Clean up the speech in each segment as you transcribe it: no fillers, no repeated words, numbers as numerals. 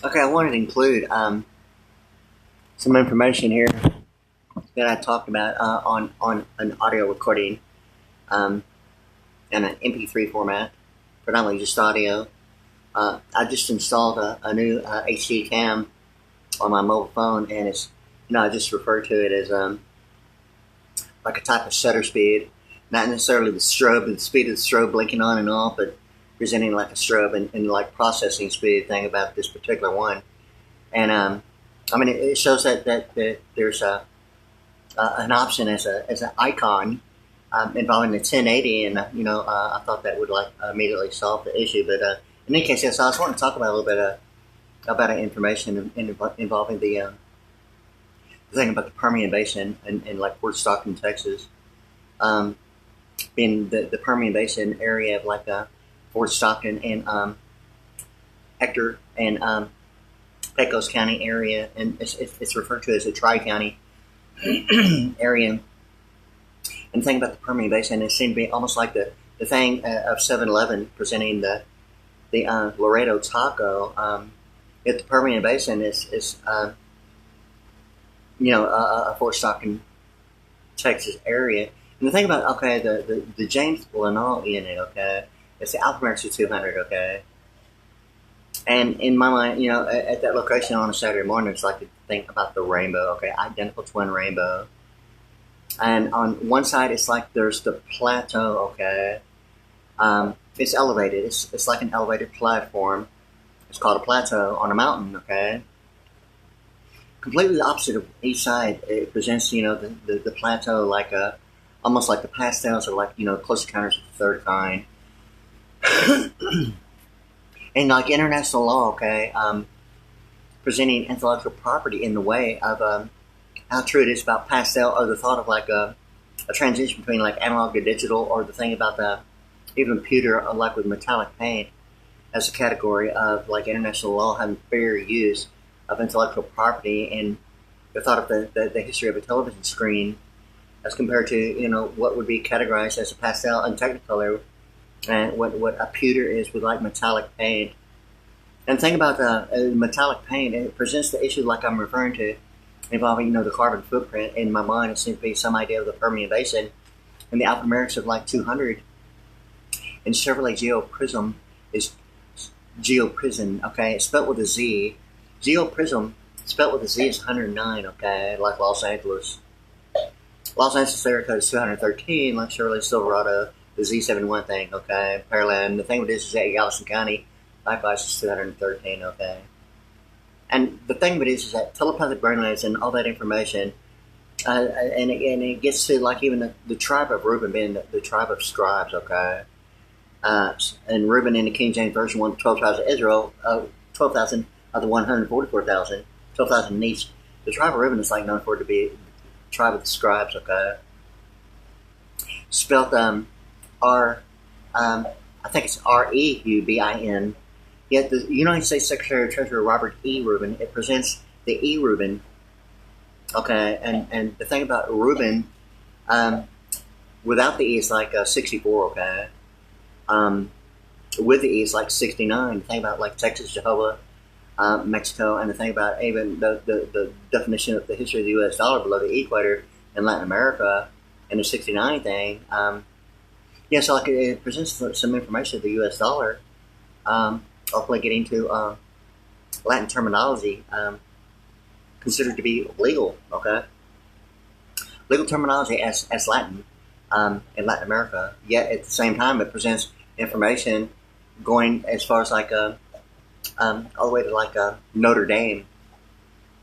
Okay, I wanted to include some information here that I talked about on an audio recording um, in an MP3 format, predominantly just audio. I just installed a new HD cam on my mobile phone, and I just refer to it as like a type of shutter speed, not necessarily the strobe, the speed of the strobe blinking on and off, but presenting like a strobe and like processing speed thing about this particular one. And it shows that there's an option as an icon involving the 1080, and I thought that would like immediately solve the issue. But in any case, yes, I just want to talk about a little bit about information involving the thing about the Permian Basin and like Fort Stockton, Texas, being the Permian Basin area of like Fort Stockton and Hector and Pecos County area, and it's referred to as a tri-county area. And the thing about the Permian Basin, it seemed to be almost like the thing of 7-Eleven presenting the Laredo taco. If the Permian Basin is a Fort Stockton, Texas area. And the thing about, okay, the James Lanall unit, okay, it's the Alphameric's 200, okay. And in my mind, at that location on a Saturday morning, it's like to think about the rainbow, okay, identical twin rainbow. And on one side, it's like there's the plateau, okay. It's elevated. It's like an elevated platform. It's called a plateau on a mountain, okay. Completely the opposite of each side. It presents, the plateau like almost like the pastels are like, close encounters of the third kind. And like international law, okay, presenting intellectual property in the way of how true it is about pastel, or the thought of like a transition between like analog to digital, or the thing about the even pewter, like with metallic paint, as a category of like international law having fair use of intellectual property, and the thought of the history of a television screen as compared to what would be categorized as a pastel and technicolor, and what a pewter is with like metallic paint. And the thing about the metallic paint, it presents the issue like I'm referring to, involving the carbon footprint. In my mind, it seems to be some idea of the Permian Basin and the Alphameric's of like 200. And Chevrolet GeoPrism is GeoPrism, okay? It's spelled with a Z. GeoPrism, spelled with a Z, is 109, okay? Like Los Angeles. Los Angeles area code is 213, like Chevrolet Silverado, the Z71 thing, okay? Pearland. The thing with this is that Galveston County, likewise, is 213, okay? And the thing with it is that telepathic brainwaves and all that information, and it gets to like even the tribe of Reuben being the tribe of scribes, okay? And Reuben in the King James Version won 12 tribes of Israel, 12,000 of the 144,000, 12,000 each. The tribe of Reuben is like known for it to be the tribe of the scribes, okay? Spelled I think it's Reubin. Yet the United States Secretary of Treasury Robert E. Reuben, it presents the E. Reuben, okay? And the thing about Reuben, without the E, it's like 64, okay? With the E, it's like 69. The thing about like Texas, Jehovah, Mexico, and the thing about even the definition of the history of the U.S. dollar below the equator in Latin America, and the 69 thing, so like it presents some information of the U.S. dollar, hopefully getting to Latin terminology considered to be legal, okay? Legal terminology as Latin in Latin America, yet at the same time it presents information going as far as like all the way to like Notre Dame,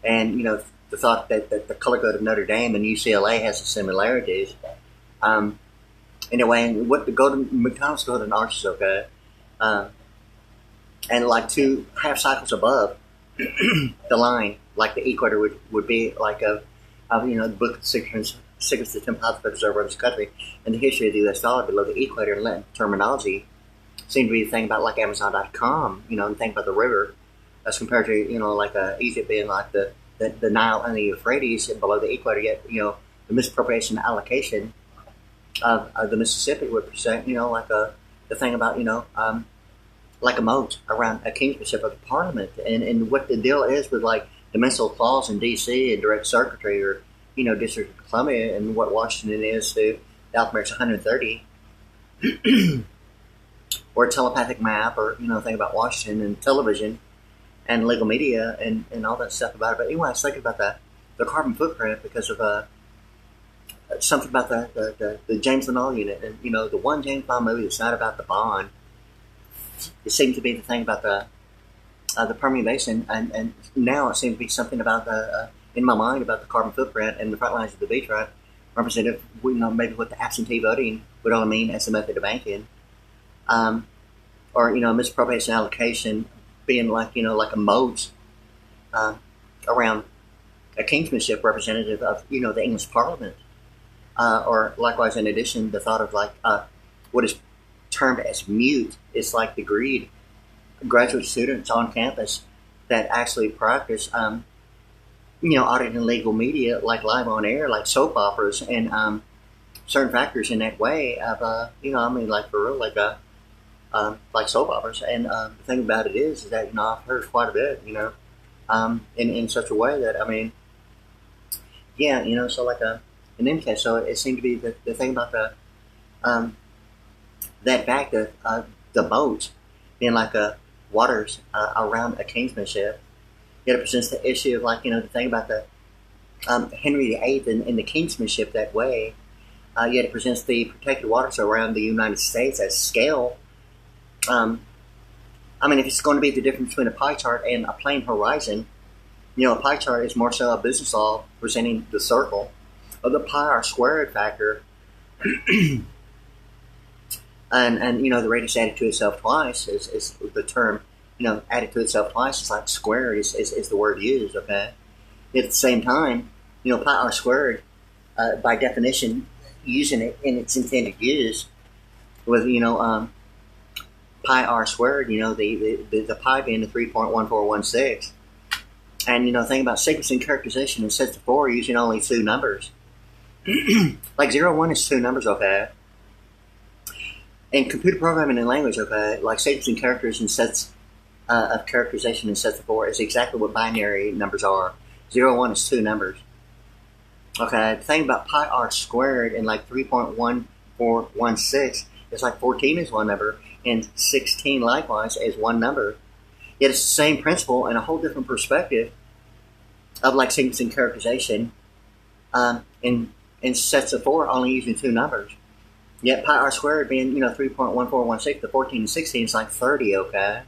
and the thought that the color code of Notre Dame and UCLA has the similarities. In a way, and what the McDonald's golden arch is, okay, and like 2 half cycles above the line, like the equator would be like the book of secrets to 10 positive observer of this country, and the history of the U.S. dollar below the equator and Latin terminology seem to be the thing about like Amazon.com, and think about the river as compared to like Egypt being like the Nile and the Euphrates below the equator. Yet the misappropriation allocation of the Mississippi would present like the thing about like a moat around a kingship of the parliament, and what the deal is with like the municipal clause in D.C. and direct circuitry, or District of Columbia, and what Washington is to the alphabet's 130, or a telepathic map, or think about Washington and television and legal media and all that stuff about it. But anyway, I was thinking about the carbon footprint because of something about the James Bond unit, and the one James Bond movie that's not about the Bond. It seemed to be the thing about the Permian Basin, and now it seems to be something about in my mind about the carbon footprint and the front lines of the beach, right? Representative, maybe what the absentee voting would all mean as a method of banking, or misappropriation allocation being like like a moat around a kingsmanship representative of the English Parliament, or likewise in addition the thought of like what is termed as mute is like the greed graduate students on campus that actually practice auditing legal media like live on air, like soap operas, and certain factors in that way of like for real, like soap operas. And the thing about it is that I've heard quite a bit in such a way that so like in any case, so it seemed to be the thing about the that fact of the boat being like waters around a kingsmanship. Yet it presents the issue of like the thing about the Henry VIII and the kingsmanship that way. Yet it presents the protected waters around the United States as scale. If it's going to be the difference between a pie chart and a plain horizon, a pie chart is more so a business law presenting the circle of the pi r squared factor. And the radius added to itself twice is the term, added to itself twice is like squared is the word used, okay? Yet at the same time, pi r squared, by definition, using it in its intended use, with, pi r squared, the pi being the 3.1416. And, think about sequencing characterization in sets of 4 using only 2 numbers. Like 0, 1 is 2 numbers, okay? In computer programming and language, okay, like sequencing characters and sets of characterization in sets of 4 is exactly what binary numbers are. 0, 1 is 2 numbers. Okay, the thing about pi r squared and like 3.1416 is like 14 is 1 number, and 16 likewise is 1 number. Yet it's the same principle and a whole different perspective of like sequencing characterization in sets of 4 only using 2 numbers. Yet pi r squared being 3.1416, the 14 and 16 is like 30, okay?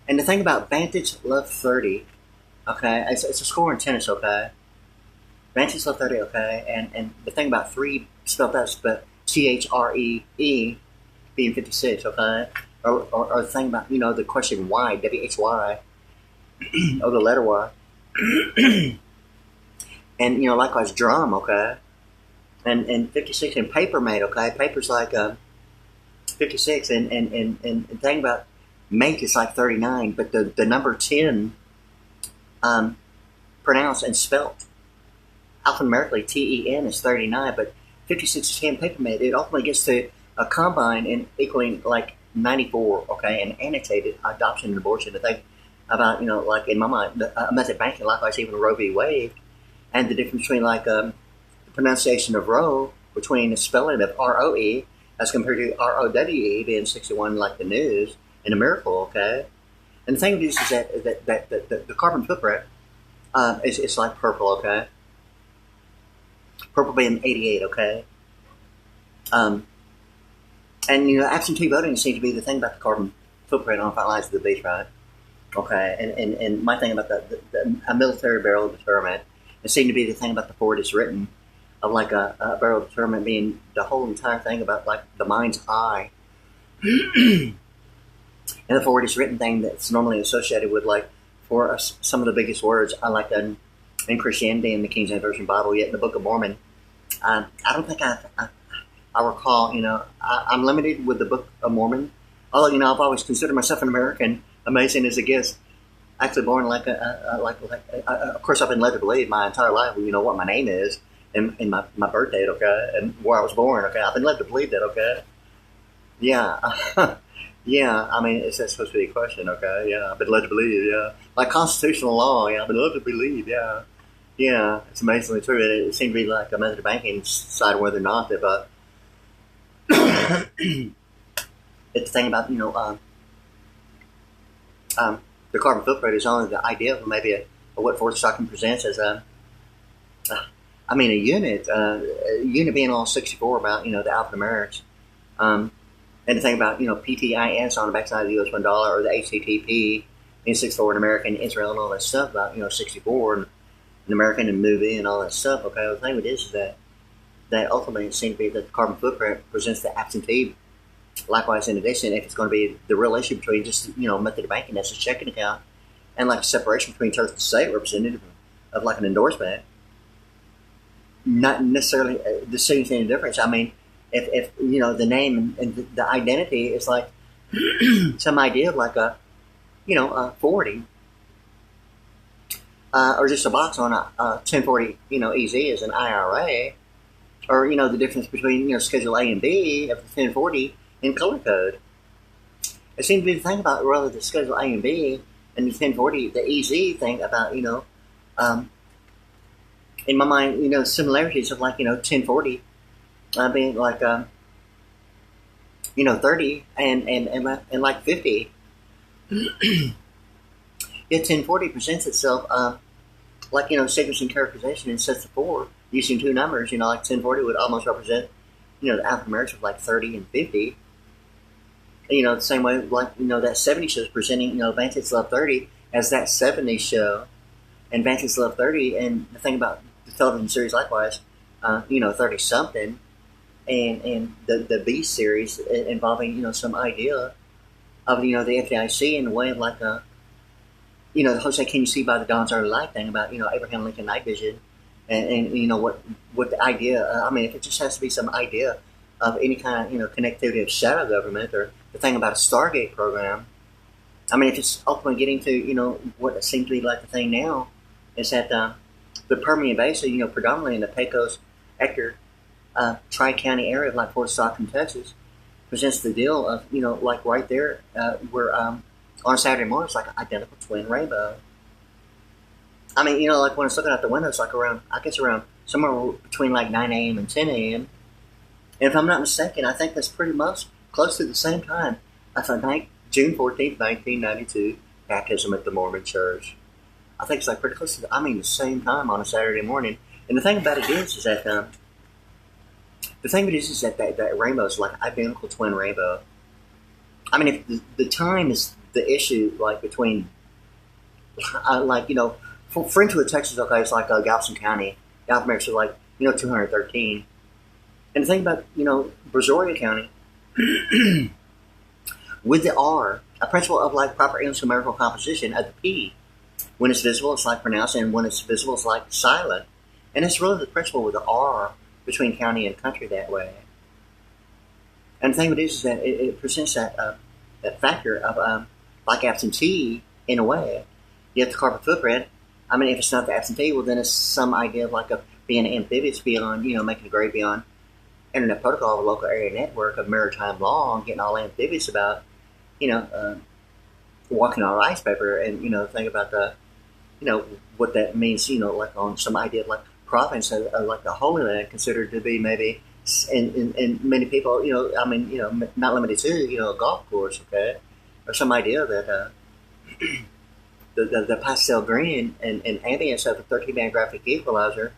And the thing about Vantage love 30, okay, it's a score in tennis, okay? Vantage love 30, okay? And the thing about 3 spelled out, but THREE being 56, okay? Or the thing about, the question Y, WHY, or the letter Y. And, likewise drum, okay? And 56 and paper mate, okay? Paper's like 56, and the thing about mate is like 39, but the number 10 pronounced and spelt alphanumerically TEN is 39, but 56 is 10 paper mate. It ultimately gets to a combine and equaling like 94, okay? And annotated adoption and abortion. The thing about, like in my mind, a method banking, likewise even Roe v. Wade, and the difference between like pronunciation of Roe between the spelling of ROE as compared to ROWE being 61 like the news and a miracle, okay? And the thing is that the carbon footprint is like purple, okay? Purple being 88, okay? And absentee voting seems to be the thing about the carbon footprint on the front lines of the beach, right? Okay, and my thing about a military barrel deterrent, it seemed to be the thing about the forward is written of like a barrel deterrent being the whole entire thing about like the mind's eye. And the forward is written thing that's normally associated with like for some of the biggest words I like in Christianity in the King James Version Bible, yet in the Book of Mormon. I don't think I recall, I'm limited with the Book of Mormon. Although, I've always considered myself an American, amazing as it gets. Actually born like of course I've been led to believe my entire life, what my name is and my birth date, okay, and where I was born, okay. I've been led to believe that, okay. Yeah. Yeah, I mean, is that supposed to be a question? Okay, yeah, I've been led to believe, yeah. Like constitutional law, yeah, I've been led to believe, yeah. Yeah, it's amazingly true. It seemed to be like a method of banking side whether or not that, but it's the thing about, the carbon footprint is only the idea of maybe what Ford Stockton presents as a unit being all 64 about, the alphanumerics. And the thing about, PTIS on the backside of the US $1 or the HTTP in 64 in America and Israel and all that stuff about, 64 and American and movie and all that stuff. Okay, well, the thing with this is that ultimately it seems to be that the carbon footprint presents the absentee. Likewise, in addition, if it's going to be the real issue between just, method of banking, that's a checking account, and like a separation between church and state representative of like an endorsement, not necessarily the same thing difference. I mean, if the name and the identity is like some idea of like a 40 or just a box on a 1040 EZ as an IRA, or the difference between Schedule A and B of the 1040 in color code. It seems to be the thing about rather the Schedule A and B and the 1040, the EZ thing about in my mind similarities of like 1040 being like 30 and like 50. Yet 1040 presents itself like sequence and characterization in sets of 4 using 2 numbers. Like 1040 would almost represent the alphanumerics of like 30 and 50. The same way like that 70 show is presenting Vantage Love 30 as that 70 show, and Vantage Love 30, and the thing about the television series likewise 30 something, and the B series involving some idea of the FDIC in the way of like the Jose Can You See by the Dawn's Early Light thing about Abraham Lincoln night vision, and what the idea. I mean, if it just has to be some idea of any kind of connectivity of shadow government, or the thing about a Stargate program. I mean, if it's ultimately getting to what seems to be like the thing now is that the Permian Basin, predominantly in the Pecos, Hector, Tri-County area of like Fort Stockton, Texas, presents the deal of like right there where on Saturday morning it's like an identical twin rainbow. I mean, like when I was looking out the window, it's like around somewhere between like 9 a.m. and 10 a.m. And if I'm not mistaken, I think that's pretty much close to the same time. I thought June 14th, 1992, baptism at the Mormon Church. I think it's like pretty close to the same time on a Saturday morning. And the thing about it is that that rainbow is like an identical twin rainbow. I mean, if the time is the issue, like between, for Frenchwood, Texas, okay, it's like Galveston County. Galveston is like 213. And the thing about Brazoria County, with the R, a principle of like proper English numerical composition of the P. When it's visible, it's like pronounced, and when it's visible, it's like silent. And it's really the principle with the R between county and country that way. And the thing with it is that it presents that factor of like absentee in a way. You have the carbon footprint. I mean, if it's not the absentee, well, then it's some idea of like being amphibious beyond, making a grade beyond internet protocol of a local area network of maritime law, and getting all amphibious about, walking on ice paper, and think about the, what that means, like on some idea of like province of like the Holy Land, considered to be maybe, and many people, not limited to, a golf course, okay, or some idea that the pastel green and ambience of a 13-band graphic equalizer,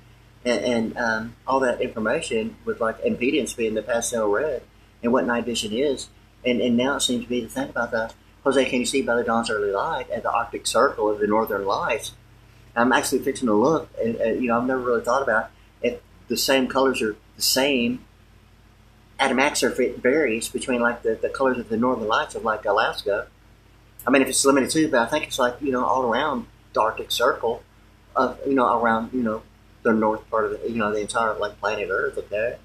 and all that information with like impedance being the pastel red, and what night vision is, and now it seems to be the thing about the Jose Can You See by the Dawn's Early Light at the Arctic Circle of the Northern Lights. I'm actually fixing to look, and I've never really thought about if the same colors are the same at a max, or if it varies between like the colors of the Northern Lights of like Alaska. I mean, if it's limited to, but I think it's like all around the Arctic Circle of around the north part of the entire like planet Earth. Okay,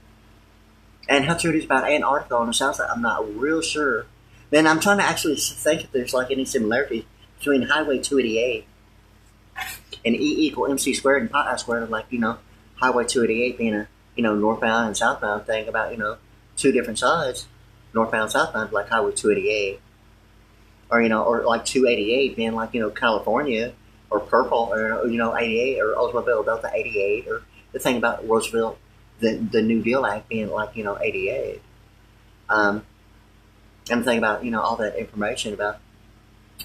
and how true it is about Antarctica on the south side, I'm not real sure. Then I'm trying to actually think if there's like any similarity between Highway 288 and E equal MC squared and pi squared, of like Highway 288 being a northbound and southbound thing about two different sides, northbound southbound, like Highway 288. or or like 288 being like California, or purple, or 88, or Oldsmobile Delta 88, or the thing about Roosevelt, the New Deal Act being like 88. And the thing about all that information about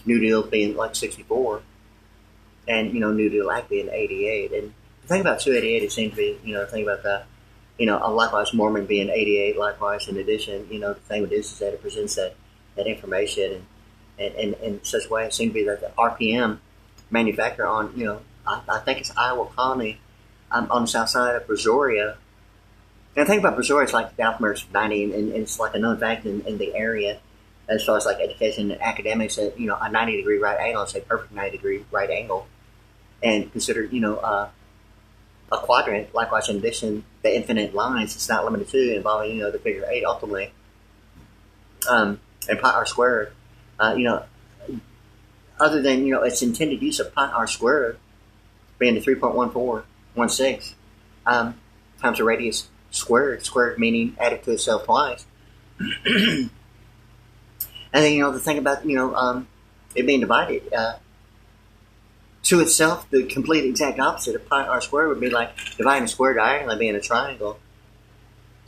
New Deal being like 64, and New Deal Act being 88, and the thing about 288, it seems to be the thing about the likewise Mormon being 88, likewise in addition, the thing with this is that it presents that information in such a way. It seems to be that the RPM manufacturer on I think it's Iowa Colony, on the south side of Brazoria. And the thing about Brazoria, it's like the alphameter's 90, and it's like a known fact in the area as far as like education and academics, that a 90-degree right angle is a perfect 90-degree right angle, and considered a quadrant. Likewise, in addition, the infinite lines, it's not limited to, involving the figure 8 ultimately, and pi r squared. Other than its intended use of pi r squared being the 3.1416 times the radius squared meaning added to itself twice. And then the thing about it being divided to itself, the complete exact opposite of pi r squared would be like dividing a square diagonally being a triangle.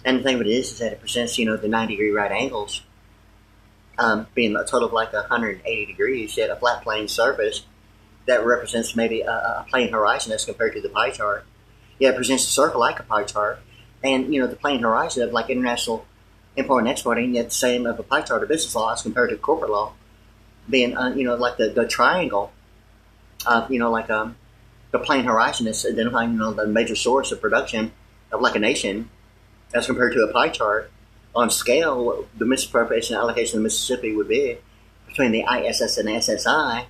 And the thing of it is that it presents the 90-degree right angles being a total of like 180 degrees, yet a flat plane surface that represents maybe a plane horizon as compared to the pie chart. Yeah, it presents a circle like a pie chart, and the plane horizon of like international import and exporting, yet the same of a pie chart of business law as compared to corporate law, being like the triangle of like the plane horizon is identifying the major source of production of like a nation as compared to a pie chart. On scale, the misappropriation allocation of Mississippi would be between the ISS and the SSI,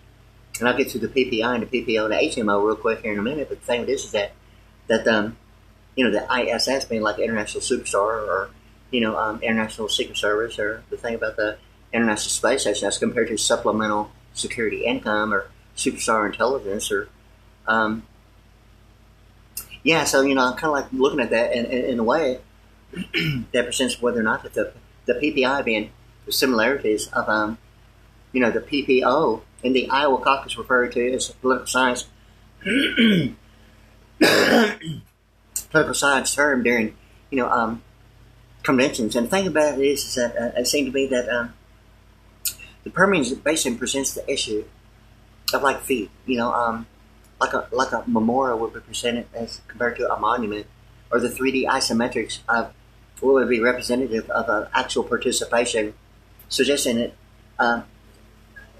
and I'll get to the PPI and the PPO and the HMO real quick here in a minute. But the thing with this is that the ISS being like International Superstar, or International Secret Service, or the thing about the International Space Station as compared to Supplemental Security Income or Superstar Intelligence, or so I'm kind of like looking at that in a way that presents whether or not that the PPI being the similarities of the PPO in the Iowa caucus referred to as political science term during conventions. And the thing about it is that it seemed to be that the Permian Basin presents the issue of like feet, like a memorial would be presented as compared to a monument, or the 3D isometrics of what would be representative of actual participation, suggesting that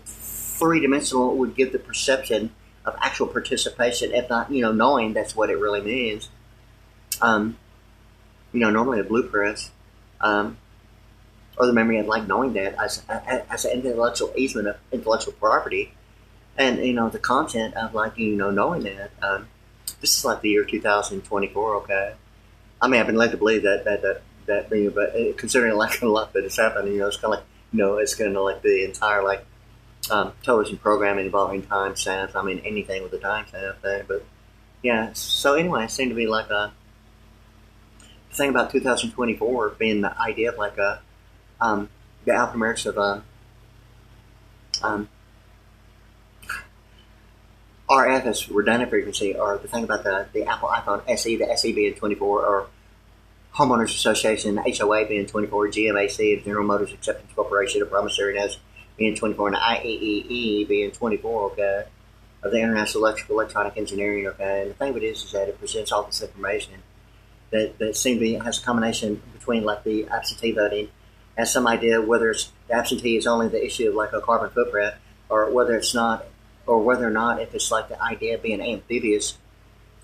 three-dimensional would give the perception of actual participation, if not, knowing that's what it really means. Normally a blueprint, or the memory of like knowing that as an intellectual easement of intellectual property, and the content of like knowing that. This is like the year 2024. Okay, I mean I've been led to believe that but considering like a lot that has happened, it's kind of like it's going to like the entire like television programming involving time stamps. I mean anything with the time stamp thing, but yeah. So anyway, it seemed to be like the thing about 2024 being the idea of like the alphanumerics of RF as redundant frequency, or the thing about the Apple iPhone SE, the SE being 24, or Homeowners Association, the HOA being 24, GMAC, the General Motors Acceptance Corporation, the promissory notes being 24, and the IEEE being 24, okay, of the International Electronic Engineering, okay. And the thing of it is that it presents all this information that seems to be, has a combination between like the absentee voting, has some idea whether it's the absentee is only the issue of like a carbon footprint, or whether it's not, or whether or not if it's like the idea of being amphibious,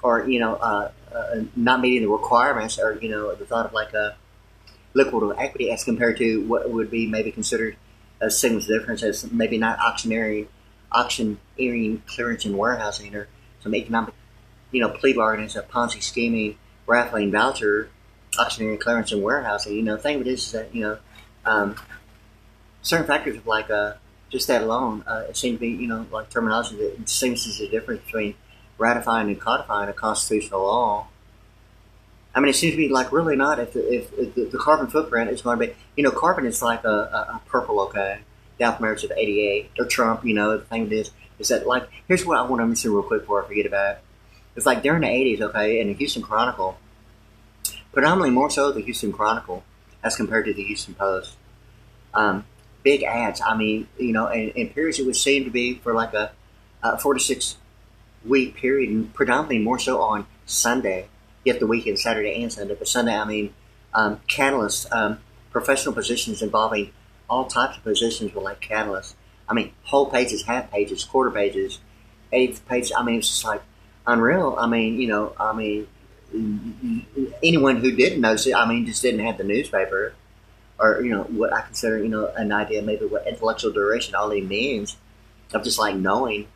or not meeting the requirements, or the thought of like a liquidable equity as compared to what would be maybe considered a signals difference as maybe not auctioneering, clearance, and warehousing, or some economic plea bargains of Ponzi scheming, raffling, voucher, auctioneering, clearance, and warehousing. The thing of it is that certain factors of like just that alone, it seems to be like terminology that distinguishes the difference between ratifying and codifying a constitutional law. I mean, it seems to be like really not if the carbon footprint is going to be, carbon is like a purple, okay? down from marriage of '88 or Trump. The thing is that like here's what I want to mention real quick before I forget about it. It's like during the '80s, okay, in the Houston Chronicle, predominantly more so the Houston Chronicle as compared to the Houston Post. Big ads. I mean, in periods it would seem to be for like a 4 to 6 week period, and predominantly more so on Sunday. Yet the weekend, Saturday and Sunday, but Sunday, I mean, catalysts, professional positions involving all types of positions were like catalysts. I mean, whole pages, half pages, quarter pages, eighth pages. I mean, it's just like unreal. I mean, anyone who didn't notice it, I mean, just didn't have the newspaper, or what I consider an idea maybe what intellectual duration only means of just like knowing.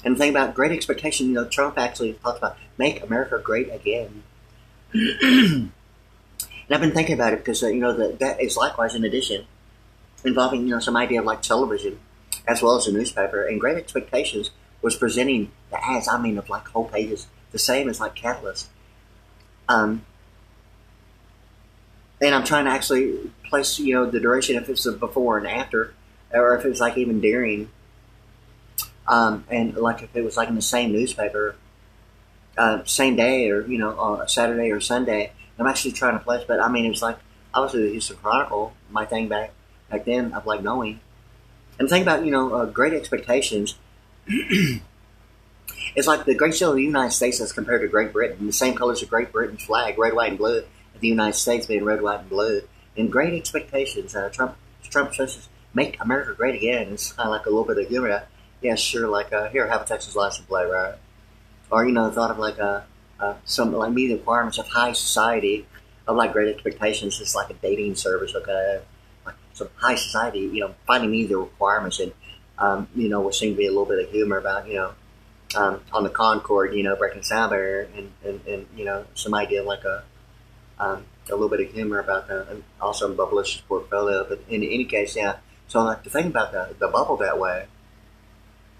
And the thing about Great Expectation, Trump actually talked about make America great again. And I've been thinking about it because that is likewise in addition involving some idea of like television as well as a newspaper. And Great Expectations was presenting the ads, I mean, of like whole pages, the same as like Catalyst. And I'm trying to actually place the duration if it's a before and after, or if it's like even during. And like if it was like in the same newspaper, same day, or Saturday or Sunday. I'm actually trying to place, but I mean it was like obviously the Houston Chronicle, my thing back then of like knowing. And the thing about Great Expectations, it's like the Great Seal of the United States as compared to Great Britain, the same colors of Great Britain's flag, red, white, and blue. The United States being red, white, and blue. And Great Expectations, Trump says make America great again. It's kind of like a little bit of humor. Yeah, sure, like, here, have a Texas license plate, right? Or, thought of like some, like, meeting the requirements of high society, of like Great Expectations. It's like a dating service, okay? Like some high society, finding me the requirements, and, what seemed to be a little bit of humor about, on the Concord, breaking the sound barrier, and some idea of like a little bit of humor about that, and also Bubblicious portfolio. But in any case, yeah. So like the thing about the bubble that way,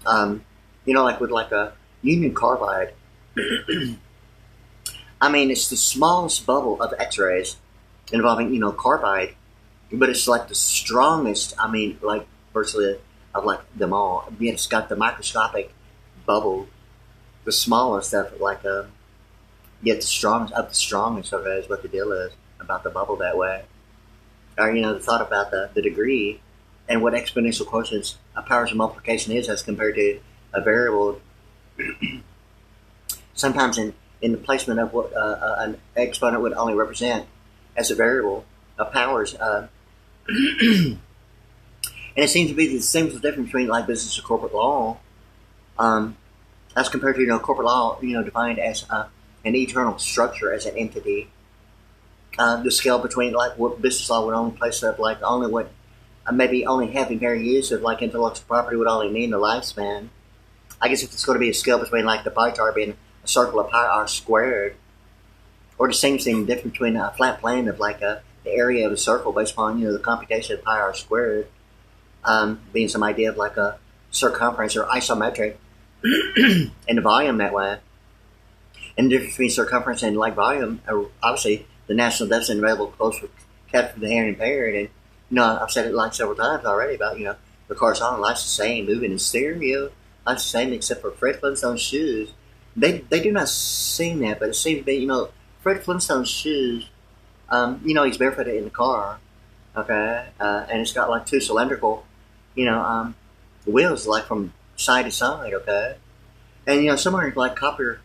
like with like a Union Carbide, I mean, it's the smallest bubble of X-rays involving carbide, but it's like the strongest. I mean, like virtually of like them all. Yet it's got the microscopic bubble, the smallest of like yet the strongest of the strongest of it is what the deal is about the bubble that way. Or the thought about the degree and what exponential quotients powers of multiplication is as compared to a variable. Sometimes in the placement of what an exponent would only represent as a variable of powers. And it seems to be the same difference between like business and corporate law, as compared to corporate law, defined as an eternal structure as an entity. The scale between like what business law would only place up like only what maybe only having fair use of like intellectual property would only mean the lifespan. I guess if it's going to be a scale between like the pie chart being a circle of pi r squared, or the same thing difference between a flat plane of like the area of a circle based upon the computation of pi r squared, being some idea of like a circumference or isometric, and the volume that way. And the difference between circumference and like volume, obviously the national deficit available close with captured for the hearing impaired. And I've said it like several times already about the corresponding life's the same, moving in stereo, life's the same except for Fred Flintstone's shoes. They do not sing that, but it seems to be Fred Flintstone's shoes. He's barefooted in the car, okay, and it's got like two cylindrical, wheels like from side to side, okay, and somewhere like copier,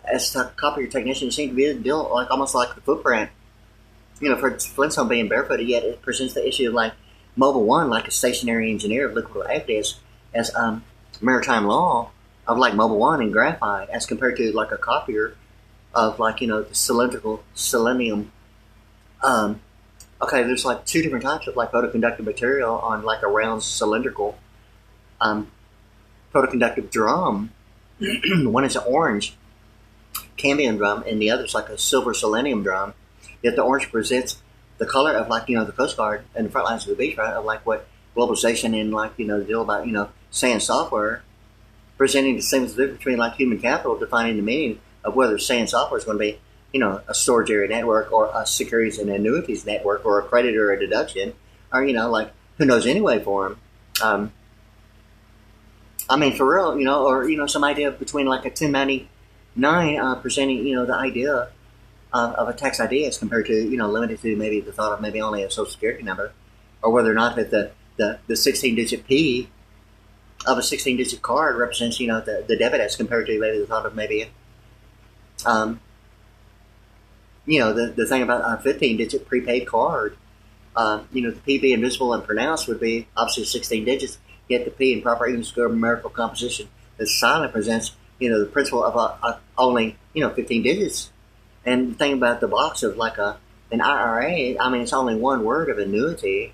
as a copier technician, seems to be a deal like almost like the footprint. For Flintstone being barefooted, yet it presents the issue of like Mobil1, like a stationary engineer of liquid activity as maritime law of like Mobil1 and graphite, as compared to like a copier of like the cylindrical selenium. Okay, there's like two different types of like photoconductive material on like a round cylindrical photoconductive drum. One is an orange cambium drum, and the other is like a silver selenium drum. Yet the orange presents the color of like the Coast Guard and the front lines of the beach, right? Of like what globalization and like the deal about sand software, presenting the same difference between like human capital, defining the meaning of whether sand software is going to be a storage area network or a securities and annuities network or a credit or a deduction, or like who knows anyway for him. I mean, for real, or some idea between like a 1099 presenting, the idea of a tax ID as compared to, limited to maybe the thought of maybe only a social security number, or whether or not that the 16-digit P of a 16-digit card represents, the debit as compared to maybe the thought of maybe, the thing about a 15-digit prepaid card. The P being visible and pronounced would be obviously 16 digits, yet the P in proper English grammatical composition that's silent presents, the principle of only, 15 digits. And the thing about the box of like an IRA, I mean, it's only one word of annuity.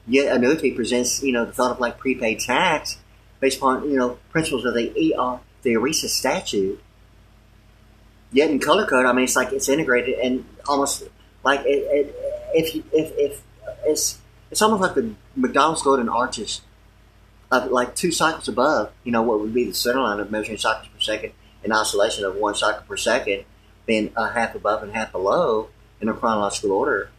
Yet annuity presents, the thought of like prepaid tax based upon, principles of the ERISA statute. Yet in color code, I mean, it's like it's integrated and almost like it's almost like the McDonald's golden arches of like 2 cycles above, what would be the center line of measuring cycles per second in isolation of 1 cycle per second, being a half above and half below in a chronological order.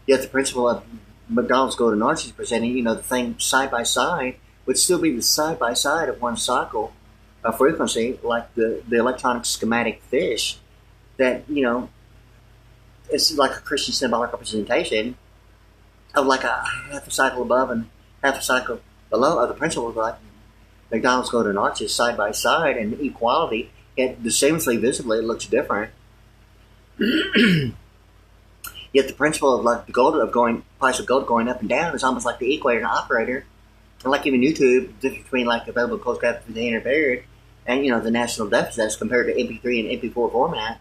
Yet the principle of McDonald's golden arches presenting, the thing side by side would still be the side by side of 1 cycle of frequency, like the electronic schematic fish that, it's like a Christian symbolic representation of like a half a cycle above and half a cycle below of the principle of like McDonald's golden arches side by side and equality, yet distinguishably visibly it looks different. Yet the principle of like the price of gold going up and down is almost like the equator and operator. And like even YouTube, the difference between like available postgraphic for the inner period and, the national deficit as compared to MP3 and MP4 format.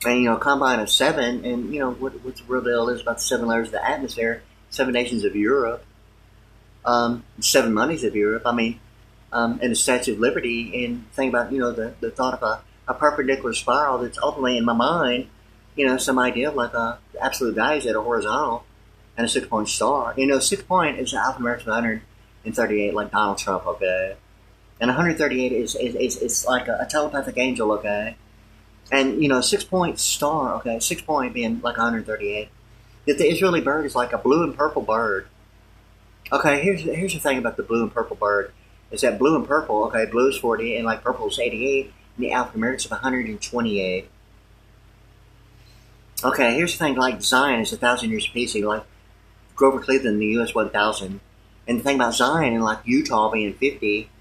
And, combine of 7, and, what's the real deal is about the 7 layers of the atmosphere, 7 nations of Europe, 7 monies of Europe, I mean, and the Statue of Liberty, and think about, the thought of a perpendicular spiral that's ultimately, in my mind, some idea of like the absolute values that are horizontal, and a 6-point star. 6 point is alphanumeric 138, like Donald Trump, okay? And 138 is like a telepathic angel, okay? And, 6-point star, okay, 6 point being like 138. That the Israeli bird is like a blue and purple bird. Okay, here's the thing about the blue and purple bird, is that blue and purple, okay, blue is 40 and like purple is 88, and the alphanumeric is 128. Okay, here's the thing, like Zion is 1,000 years of peace, like Grover Cleveland in the US 1000. And the thing about Zion and like Utah being 50,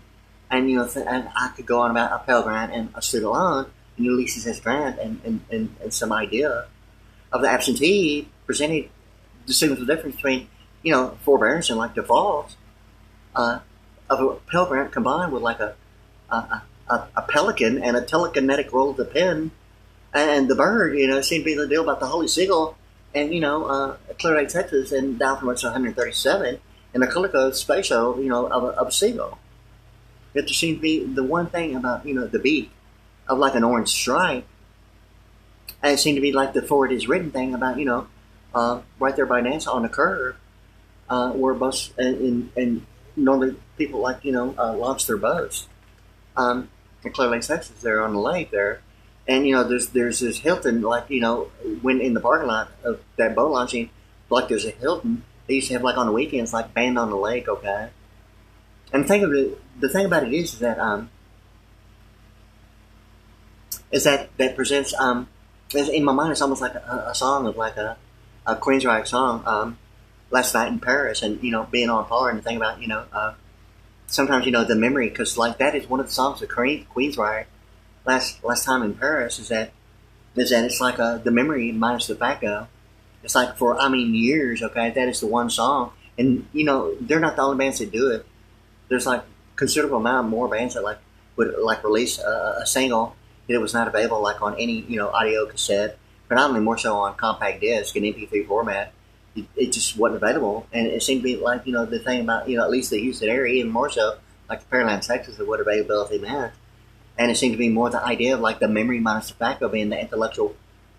and, and I could go on about a Pell Grant and a student loan, and Ulysses S. Grant and some idea of the absentee presented distinguishable difference between, forbearance and like default of a Pell Grant combined with like a pelican and a telekinetic roll of the pen and the bird, seemed to be the deal about the Holy Seagull and, Clear Lake, Texas, and down from 137 and the color code space shuttle, of a seagull. Yet there seemed to be the one thing about, the beak of like an orange stripe, and it seemed to be like the forward is written thing about, right there by NASA on the curve, where boats and normally people like, launch their boats, in Clear Lake, Texas, there on the lake there. And, there's this Hilton, like, when in the parking lot of that boat launching, like there's a Hilton, they used to have like on the weekends, like band on the lake, okay? And the thing about it is that, that presents, in my mind, it's almost like a song of like a Queensryche song, Last Night in Paris, and, being on par, and the thing about, sometimes, the memory, because like that is one of the songs of Queensryche, Last Time in Paris, is that it's like the memory minus the backup. It's like for, years, okay, that is the one song. And, they're not the only bands that do it. There's like considerable amount more bands that like would like release a single that was not available like on any, audio cassette, predominantly more so on compact disc and MP3 format. It just wasn't available. And it seemed to be like, the thing about, at least the Houston area, even more so, like the Pearland, Texas, of what availability meant. And it seemed to be more the idea of like the memory minus the backup being the intellectual,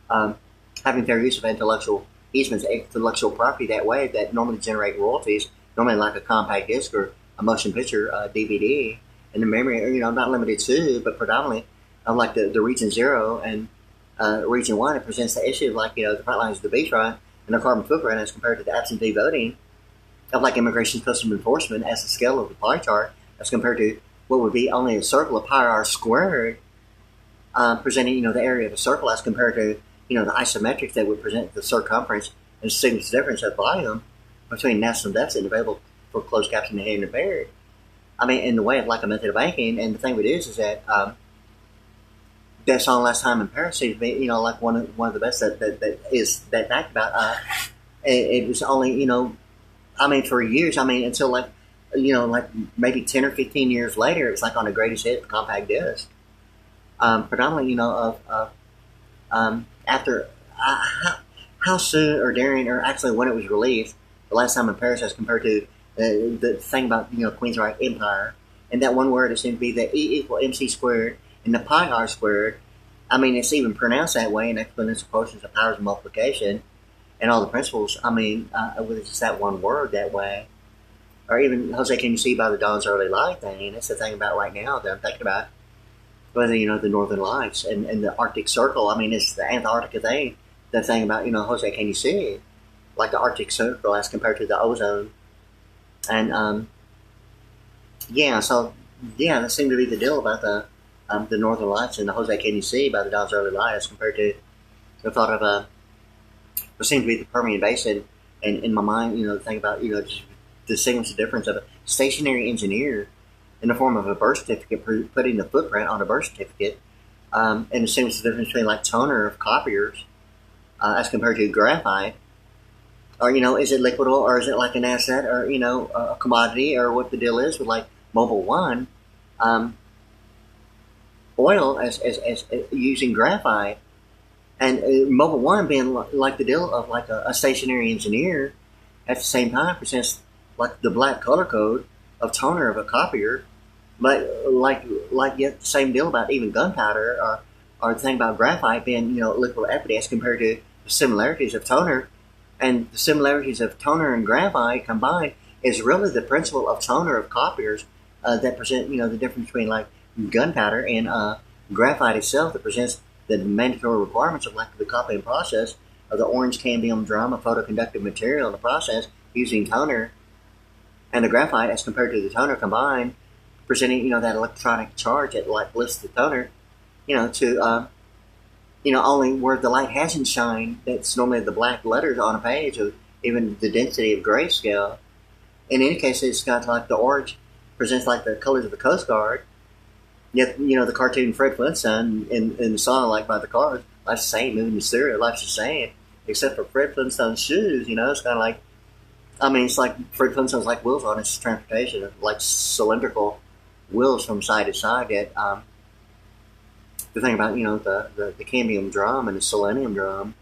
having fair use of intellectual easements, intellectual property that way that normally generate royalties, normally like a compact disc or a motion picture DVD. And the memory, not limited to, but predominantly like the Region 0 and Region 1, it presents the issue of like, the front lines of the beachfront and the carbon footprint as compared to the absentee voting of like immigration customs enforcement as the scale of the pie chart as compared to what would be only a circle of pi r squared, presenting the area of a circle as compared to the isometrics that would present the circumference and significant difference of volume between national deficit and available for closed caption and impaired. I mean, in the way of like a method of banking, and the thing with it is that that song "Last Time in Paris" seems to be like one of the best that talked about. It was only I mean for years. I mean until like like maybe 10 or 15 years later, it's like on the greatest hit compact disc. Predominantly of after how soon or during or actually when it was released, The Last Time in Paris, as compared to the thing about Queensryche Empire, and that one word is seemed to be the E equal MC squared and the pi r squared. I mean, it's even pronounced that way in exponential quotients of powers of multiplication and all the principles. I mean, with just that one word that way. Or even, Jose, can you see by the dawn's early light thing? And that's the thing about right now that I'm thinking about. Whether, the Northern Lights and the Arctic Circle. I mean, it's the Antarctica thing. The thing about, Jose, can you see? Like the Arctic Circle as compared to the ozone. And, yeah, so, yeah, that seemed to be the deal about the Northern Lights and the Jose, can you see by the dawn's early light as compared to the thought of, what seemed to be the Permian Basin. And in my mind, the thing about, just distinguish the difference of a stationary engineer in the form of a birth certificate, putting the footprint on a birth certificate, and distinguish the difference between like toner of copiers as compared to graphite, or is it liquid or is it like an asset or a commodity, or what the deal is with like Mobil1 oil as using graphite, and Mobil1 being like the deal of like a stationary engineer at the same time presents like the black color code of toner of a copier, but like yet the same deal about even gunpowder or the thing about graphite being liquid equity as compared to the similarities of toner, and the similarities of toner and graphite combined is really the principle of toner of copiers that present the difference between like gunpowder and graphite itself, that presents the mandatory requirements of like the copying process of the orange cambium drum of photoconductive material in the process using toner, and the graphite as compared to the toner combined, presenting that electronic charge that like lifts the toner, to only where the light hasn't shined. That's normally the black letters on a page, or even the density of grayscale. In any case, it's got like the orange presents like the colors of the Coast Guard. Yet the cartoon Fred Flintstone in the song like by the Cars, life's the same, moving the stereo, life's the same, except for Fred Flintstone's shoes. It's kind of like. I mean, it's like Fred Flintstone's like wheels on its transportation, like cylindrical wheels from side to side. That the thing about the cambium drum and the selenium drum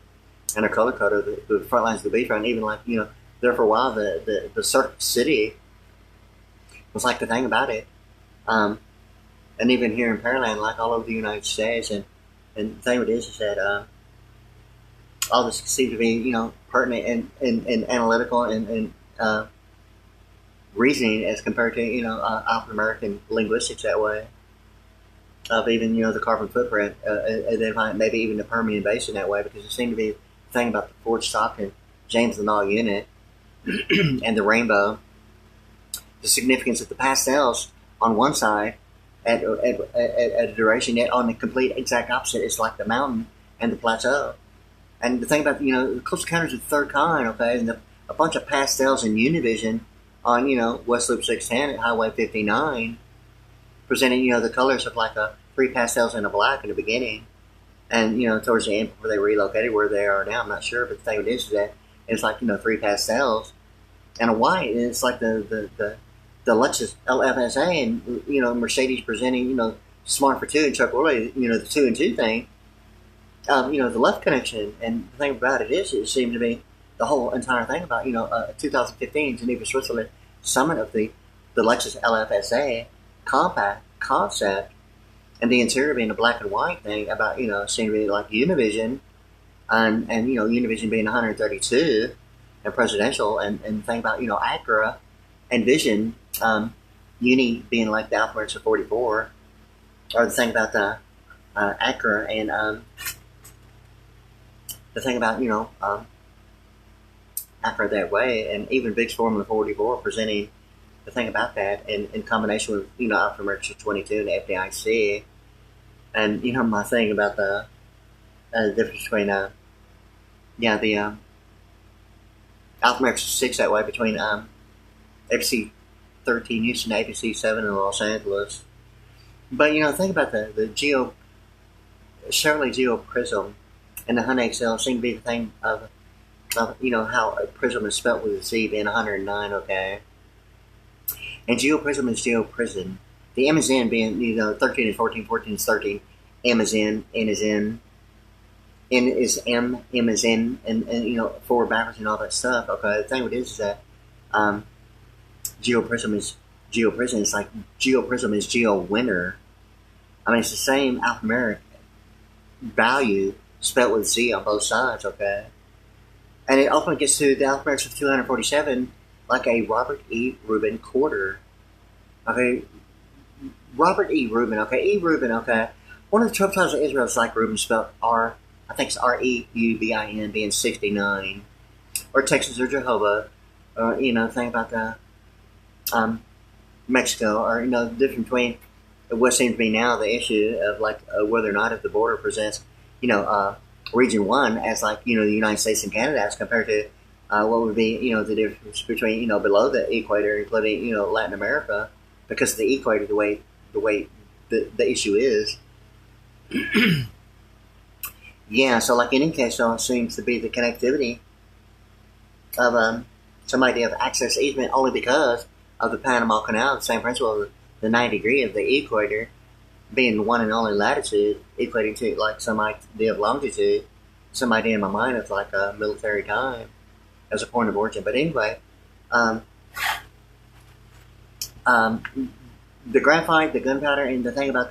and the color code of the front lines of the Beachfront, even like there for a while the Circuit City was like the thing about it, and even here in Pearland, like all over the United States, and the thing with it is that all this seems to be pertinent and analytical and reasoning as compared to African American linguistics that way, of even the carbon footprint, and then maybe even the Permian Basin that way, because it seemed to be the thing about the Fort Stockton James Lanall unit and the rainbow, the significance of the pastels on one side at a duration, yet on the complete exact opposite, it's like the mountain and the plateau. And the thing about Close Encounters of the Third Kind, okay, and a bunch of pastels in Univision on West Loop 610 at Highway 59, presenting the colors of like three pastels and a black in the beginning, and towards the end before they relocated where they are now, I'm not sure, but the thing is that it's like three pastels and a white, and it's like the Lexus LFSA and Mercedes presenting Smart for Two and Chuck Woolley the 2 and 2 thing. The left connection, and the thing about it is, it seemed to be the whole entire thing about 2015 Geneva, Switzerland summit of the Lexus LFSA compact concept, and the interior being a black and white thing about seemed to be like Univision, and Univision being 132 and presidential, and the thing about Acura and Vision, Uni being like the alphabets of 44, or the thing about the Acura and the thing about after that way, and even Vic's Formula 44 presenting the thing about that in combination with, Alpha America 22 and the FDIC. And, my thing about the difference between, the Alpha America 6 that way between ABC 13 Houston and ABC 7 in Los Angeles. But, think about the Chevrolet GeoPrism and the Hyundai Excel seem to be the thing of how a prism is spelled with a Z being 109, okay? And GeoPrism is GeoPrism. The M is in being, 13 is 14, 14 is 13. M is in, N is in. N is M is in, and forward, backwards, and all that stuff, okay? The thing with this is that GeoPrism is GeoPrism. It's like GeoPrism is GeoWinner. I mean, it's the same alphanumeric value spelled with Z on both sides, okay? And it ultimately gets to the alphanumerics of 247 like a Robert E. Rubin quarter. Okay, Robert E. Rubin, okay? E. Rubin, okay? One of the 12 tribes of Israel is like Reuben, spelled R, I think it's R-E-U-B-I-N, being 69. Or Texas or Jehovah, or, thing about the Mexico, or, the difference between what seems to be now the issue of, like, whether or not if the border presents, Region 1 as, like, the United States and Canada as compared to what would be, the difference between, below the equator, including, Latin America, because of the equator, the way the issue is. Yeah, so like in any case, so it seems to be the connectivity of some idea of access easement only because of the Panama Canal, the same principle of the 90 degree of the equator being the one and only latitude, equating to like some idea of longitude, some idea in my mind of like a military time as a point of origin. But anyway, the graphite, the gunpowder, and the thing about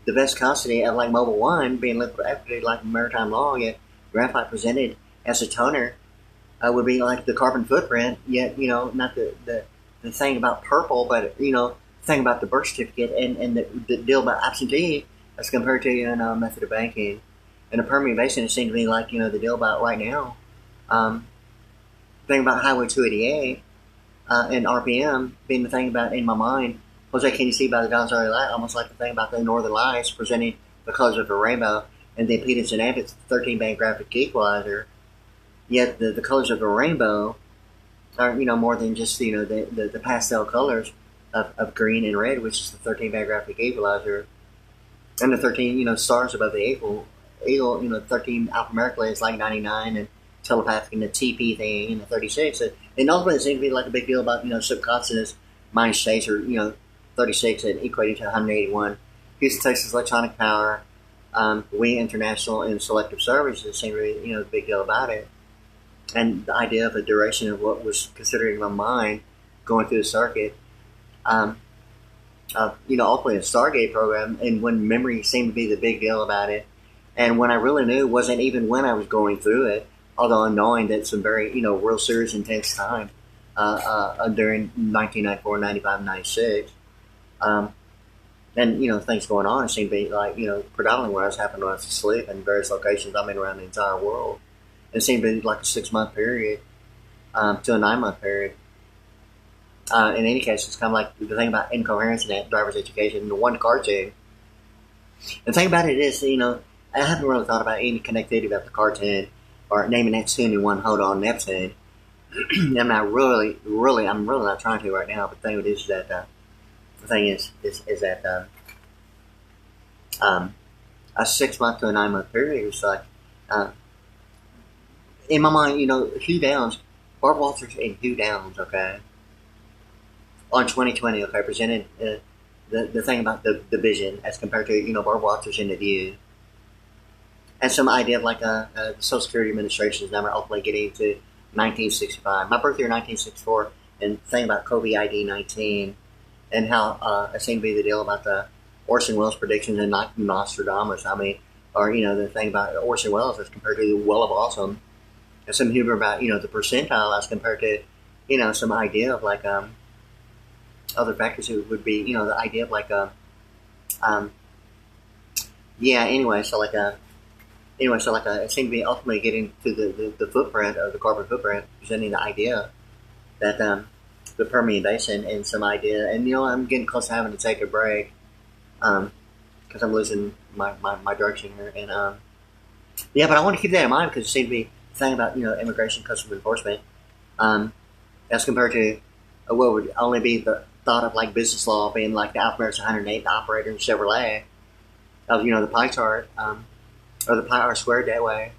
the viscosity of like Mobil1 being liquid equity like maritime law, yet graphite presented as a toner would be like the carbon footprint, yet not the thing about purple, but the thing about the birth certificate and the deal about absentee as compared to method of banking. And the Permian Basin, it seemed to be like the deal about right now. Thing about Highway 288 and RPM being the thing about in my mind. Jose, can you see by the dawn's early light, almost like the thing about the northern lights presenting the colors of the rainbow and the impedance and ampage 13-band graphic equalizer. Yet the colors of the rainbow are more than just the pastel colors of green and red, which is the 13-band graphic equalizer, and the 13 stars above the eagle. 13 alphanumerically is like 99 and telepathic and the TP thing and the 36. And ultimately it seems to be like a big deal about subconscious mind states or 36 and equating to 181. Houston, Texas Electronic Power, We International and Selective Services seem to be the big deal about it. And the idea of a duration of what was considered in my mind going through the circuit, ultimately a Stargate program, and when memory seemed to be the big deal about it. And when I really knew wasn't even when I was going through it, although I'm knowing that some very, real serious, intense time during 1994, 95, 96. And, things going on, it seemed to be like, predominantly where I was happening when I was asleep in various locations. I mean, around the entire world. It seemed to be like a 6-month period to a 9-month period. In any case, it's kind of like the thing about incoherence in that driver's education, the one cartoon. The thing about it is, I haven't really thought about any connectivity about the cartoon or naming that tune in one hold on Neptune. I'm not really not trying to right now, but the thing is that the thing is that a 6-month to a 9-month period is like in my mind, Hugh Downs, Barb Walters and Hugh Downs, okay, on 2020, okay, presented the thing about the vision as compared to Barb Walters in The View, and some idea of like the Social Security Administration's number ultimately getting to 1965. My birthday in 1964, and thing about COVID ID 19, and how it seemed to be the deal about the Orson Welles predictions and not Nostradamus. I mean, or the thing about Orson Welles as compared to the Well of Awesome, and some humor about the percentile as compared to some idea of like other factors who would be the idea of like anyway, so like anyway, so like it seemed to be ultimately getting to the footprint of the carbon footprint, presenting the idea that the Permian Basin and some idea, and I'm getting close to having to take a break because I'm losing my direction here, and yeah, but I want to keep that in mind because it seemed to be the thing about immigration, customs enforcement, as compared to what would only be the thought of like business law being like the Alpha-American 108, the operator in Chevrolet of the pie chart, or the pi r squared that way,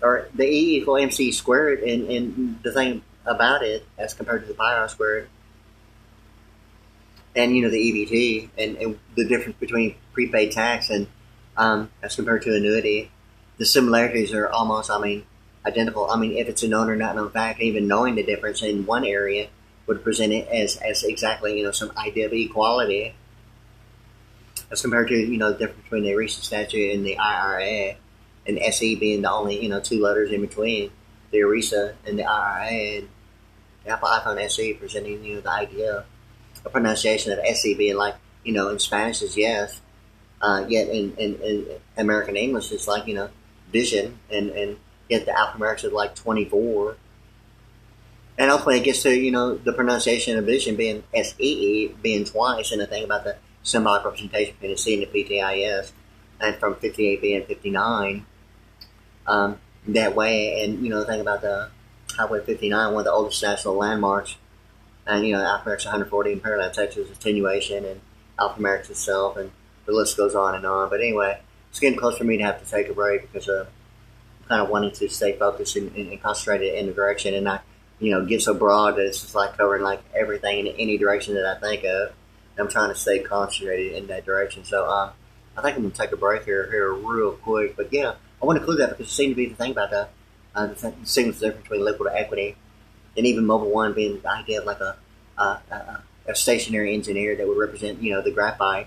or the E equal MC squared, and the thing about it as compared to the pi r squared, and the EBT, and the difference between prepaid tax and as compared to annuity, the similarities are almost, identical. If it's a known or not known fact, even knowing the difference in one area would present it as exactly some idea of equality, as compared to the difference between the ERISA statute and the IRA, and SE being the only two letters in between the ERISA and the IRA, and the Apple iPhone SE presenting the idea of pronunciation of SE being like in Spanish is yes, yet in American English it's like vision, and yet the alphanumerics is like 24. And ultimately it gets to the pronunciation of vision being SEE being twice, and the thing about the symbolic representation between the C and the PTIS, and from 58 being 59 that way. And the thing about the Highway 59, one of the oldest national landmarks, and Alpha-American 140 in Parallel Texas, attenuation, and Alpha-American itself, and the list goes on and on. But anyway, it's getting close for me to have to take a break because I'm kind of wanting to stay focused and concentrated in the direction, and not get so broad that it's just like covering like everything in any direction that I think of. I'm trying to stay concentrated in that direction. So I think I'm going to take a break here real quick. But yeah, I want to include that because it seemed to be the thing about the signals difference between liquid equity, and even Mobil1 being the idea of like a stationary engineer that would represent the graphite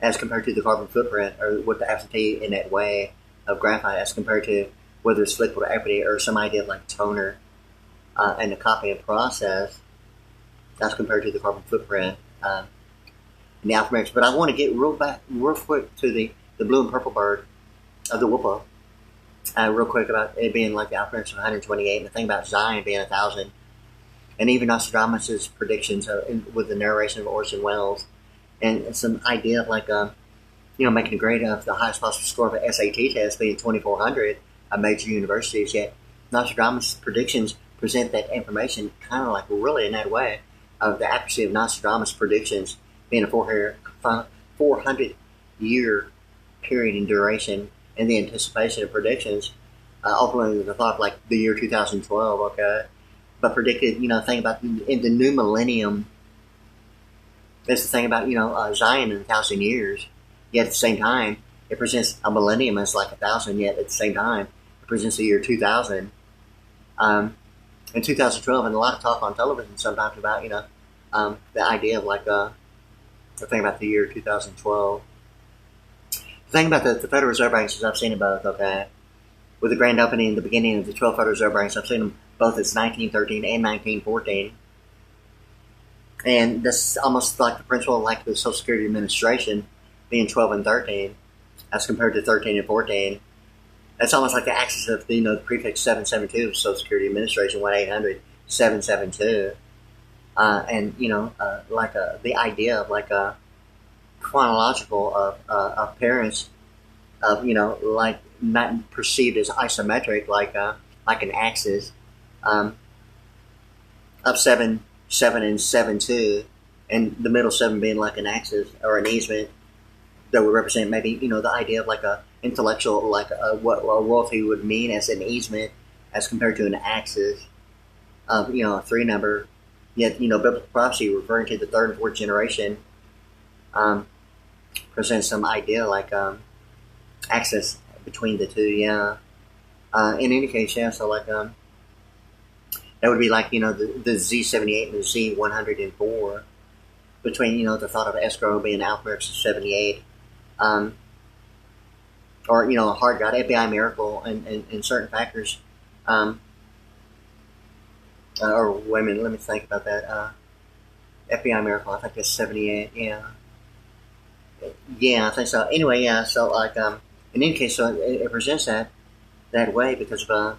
as compared to the carbon footprint, or with the absentee in that way of graphite, as compared to whether it's liquid equity or some idea of like toner and the copying process as compared to the carbon footprint in the alphanumerics. But I want to get real quick to the blue and purple bird of the whoopa, real quick, about it being like the alphanumerics of 128, and the thing about Zion being 1,000, and even Nostradamus' predictions with the narration of Orson Welles, and some idea of like making a grade of the highest possible score of an SAT test being 2,400 at major universities. Yet Nostradamus' predictions present that information kind of like really in that way of the accuracy of Nostradamus' predictions being a 400-year period in duration, and the anticipation of predictions ultimately the thought of like the year 2012, okay, but predicted thing about in the new millennium. That's the thing about Zion in 1,000 years, yet at the same time it presents a millennium as like 1,000, yet at the same time it presents the year 2000 in 2012, and a lot of talk on television sometimes about the idea of like the thing about the year 2012. The thing about the Federal Reserve Banks is I've seen them both, okay, with the grand opening in the beginning of the 12 Federal Reserve Banks. I've seen them both as 1913 and 1914. And that's almost like the principle, like the Social Security Administration being 12 and 13 as compared to 13 and 14. That's almost like the axis of the prefix 772 of Social Security Administration, 1-800-772. And like the idea of like a chronological appearance of like not perceived as isometric, like an axis of 7 and 7-2, and the middle 7 being like an axis or an easement that would represent maybe the idea of like a intellectual, like what a royalty would mean as an easement as compared to an axis of a 3 number. Yet biblical prophecy referring to the 3rd and 4th generation presents some idea like axis between the two. Yeah. In any case, yeah. So like that would be like the Z78 and the Z104 between the thought of escrow being alphanumeric 78, or a hard God, FBI miracle, and certain factors. Or wait a minute, let me think about that. FBI miracle, I think that's 78. Yeah, I think so. Anyway, yeah. So like in in any case, so it presents that way because of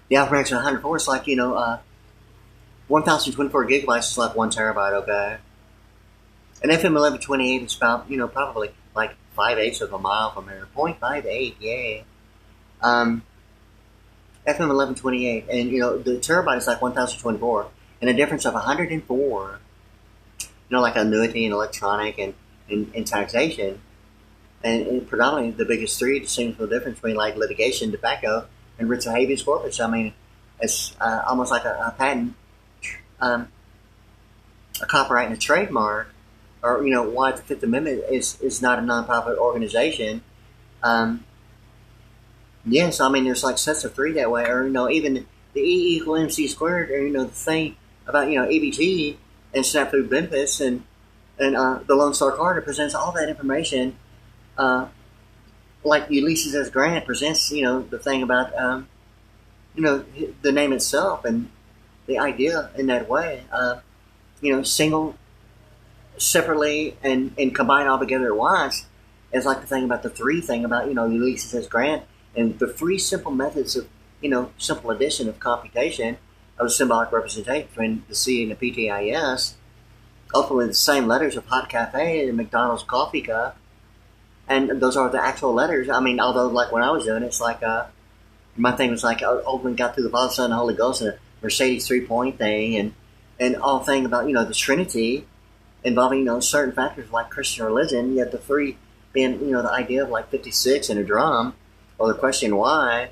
the Alpha 104 is like, 1024 gigabytes is like 1 terabyte, okay? And FM 1128 is about, probably like 5/8 of a mile from here. 0.58, yay. FM 1128, and the terabyte is like 1024, and a difference of 104. Like annuity and electronic and taxation, and predominantly the biggest three distinguishable difference between like litigation, tobacco, and writs of habeas corpus. I mean, it's almost like a patent, a copyright, and a trademark, or why the Fifth Amendment is not a nonprofit organization. Yes, I mean there's like sets of three that way, or even the E equal MC squared, or the thing about EBT and SNAP food benefits and the Lone Star Carter presents all that information, like Ulysses S. Grant presents the thing about the name itself and the idea in that way, single, separately, and combined all together at once is like the thing about the three thing about Ulysses S. Grant and the free simple methods of simple addition of computation of symbolic representation between the C and the PTIS, ultimately the same letters of hot cafe and McDonald's coffee cup, and those are the actual letters. I mean, although like when I was doing it, it's like my thing was like ultimately got through the Father, Son, and Holy Ghost, and a Mercedes 3-point thing, and all thing about the Trinity involving certain factors like Christian religion. Yet the three being the idea of like 56 and a drum, or the question why.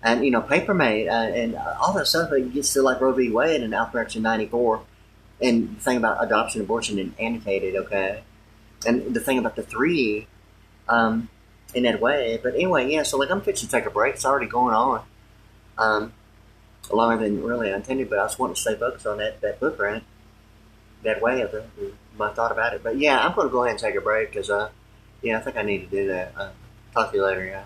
And paper made and all that stuff that gets to like Roe v. Wade and Alpha 94, and the thing about adoption, abortion, and annotated, okay, and the thing about the three, in that way. But anyway, yeah. So like I'm fixing to take a break. It's already going on, longer than really I intended. But I just wanting to stay focused on that footprint, that way of my thought about it. But yeah, I'm going to go ahead and take a break because I think I need to do that. Talk to you later, yeah.